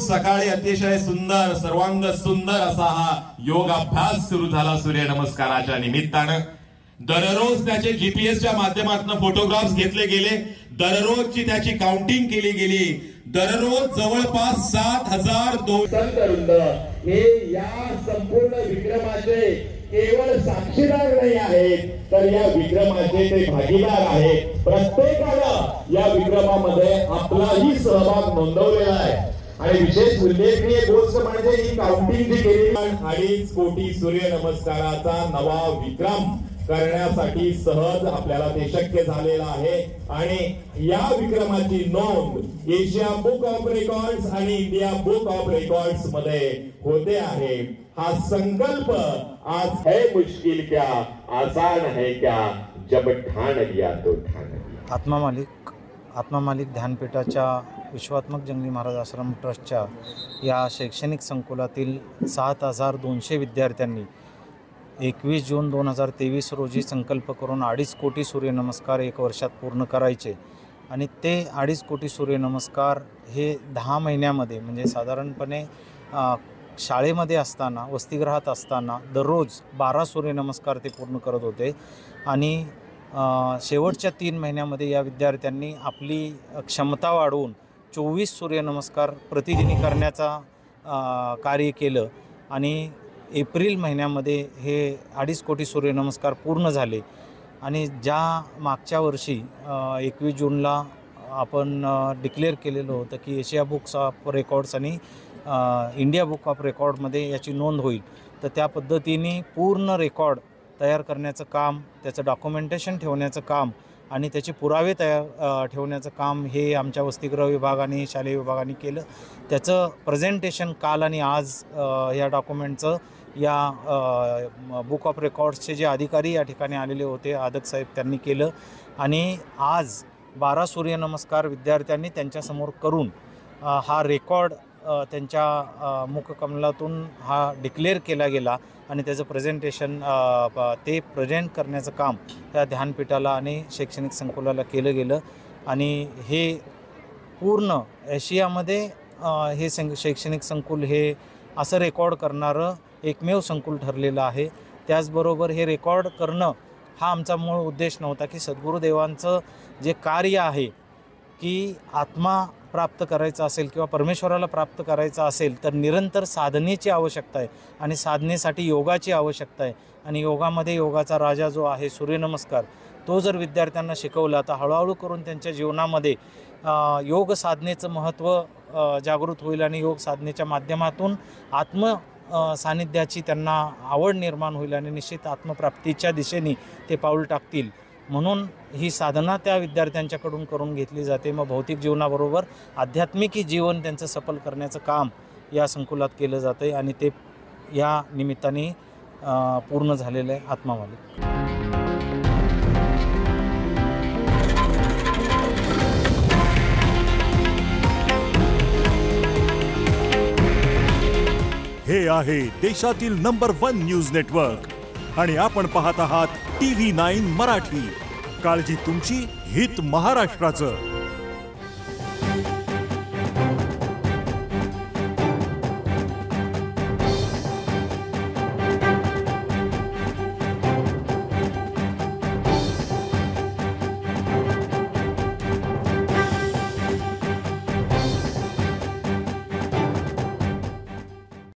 सकाळी अतिशय सुंदर सर्वांग सुंदर असा हा योग अभ्यास सुरू झाला सूर्य नमस्काराच्या निमित्तानं। दररोज त्याचे जीपीएसच्या माध्यमातून फोटोग्राफ्स घेतले गेले, दररोजची त्याची काउंटिंग केली गेली, दररोज जवळपास 7,200 हे या संपूर्ण विक्रमाचे केवळ साक्षीदार नाही आहेत, तर या विक्रमाचे ते भागीदार आहेत। प्रत्येकानं या विक्रमामध्ये आपलाही सहभाग नोंदवलेला आहे। आणि विशेष उल्लेखनीय गोष्ट म्हणजे ही काउंटिंग जी केली 2.5 कोटी सूर्य नमस्काराचा नवा विक्रम करण्यासाठी सहज आपल्याला ते शक्य झालेलं आहे। आणि या विक्रमाची नोंद एशिया बुक ऑफ रेकॉर्ड्स आणि इंडिया बुक ऑफ रेकॉर्ड्स मध्ये होते आहे। हा संकल्प आज है मुश्किल क्या आसान है क्या, जब ठान लिया तो ठान लिया। आत्मा मालिक ध्यानपीठाच्या विश्वात्मक जंगली महाराज आश्रम ट्रस्टच्या या शैक्षणिक संकुलातील 7,200 विद्यार्थ्यांनी 21 जून 2023 रोजी संकल्प करून 2.5 कोटी सूर्यनमस्कार 1 वर्षात पूर्ण करायचे। आणि ते 2.5 कोटी सूर्यनमस्कार हे 10 महिन्यामध्ये, म्हणजे साधारणपणे शाळेमध्ये असताना, वसतिगृहात असताना दररोज 12 सूर्यनमस्कार ते पूर्ण करत होते। आणि शेवटच्या 3 महिन्यामध्ये या विद्यार्थ्यांनी आपली क्षमता वाढवून 24 सूर्यनमस्कार प्रतिदिनी करण्याचा कार्य केलं। आणि एप्रिल महिन्यामध्ये हे 2.5 कोटी सूर्यनमस्कार पूर्ण झाले। आणि ज्या मागच्या वर्षी 21 जूनला आपण डिक्लेअर केलेलं होतं की एशिया बुक्स ऑफ रेकॉर्ड्स आणि इंडिया बुक ऑफ रेकॉर्डमध्ये याची नोंद होईल, तर त्या पद्धतीने पूर्ण रेकॉर्ड तयार करण्याचं काम, त्याचं डॉक्युमेंटेशन ठेवण्याचं काम आणि त्याचे पुरावे ठेवण्याचं काम हे आमच्या वसतिगृह विभागाने, शालेय विभागाने केलं। त्याचं प्रेझेंटेशन काल आणि आज या डॉक्युमेंटचं या बुक ऑफ रेकॉर्ड्सचे जे अधिकारी या ठिकाणी आलेले होते, आदक साहेब, त्यांनी केलं। आणि आज 12 सूर्यनमस्कार विद्यार्थ्यांनी त्यांच्यासमोर करून हा रेकॉर्ड त्यांच्या मुखकमलातून हा डिक्लेअर केला गेला। आणि त्याचं प्रेझेंटेशन ते प्रेझेंट करण्याचं काम त्या ध्यानपीठाला आणि शैक्षणिक संकुलाला केलं गेलं। आणि हे पूर्ण एशियामध्ये हे शैक्षणिक संकुल हे असं रेकॉर्ड करणारं एकमेव संकुल ठरलेलं आहे। त्याचबरोबर हे रेकॉर्ड करणं हा आमचा मूळ उद्देश नव्हता, की सद्गुरुदेवांचं जे कार्य आहे की आत्मा प्राप्त करायचा असेल किंवा परमेश्वराला प्राप्त करायचा असेल तर निरंतर साधनेची आवश्यकता आहे आणि साधनेसाठी योगाची आवश्यकता आहे। आणि योगामध्ये योगाचा राजा जो आहे सूर्यनमस्कार, तो जर विद्यार्थ्यांना शिकवला तर हळूहळू करून त्यांच्या जीवनामध्ये योग साधनेचं महत्त्व जागृत होईल आणि योग साधनेच्या माध्यमातून सानिध्याची त्यांना आवड निर्माण होईल आणि निश्चित आत्मप्राप्तीच्या दिशेने ते पाऊल टाकतील। म्हणून ही साधना त्या विद्यार्थ्यांच्याकडून करून घेतली जाते। मग भौतिक जीवनाबरोबर आध्यात्मिक जीवन त्यांचं सफल करण्याचं काम या संकुलात केलं जातं आहे आणि ते या निमित्ताने पूर्ण झालेलं आहे। आत्मा मालिक हे आहे देशातील नंबर 1 न्यूज नेटवर्क आणि आपण पाहत आहात TV9 मराठी। काळजी तुमची, हित महाराष्ट्राचं।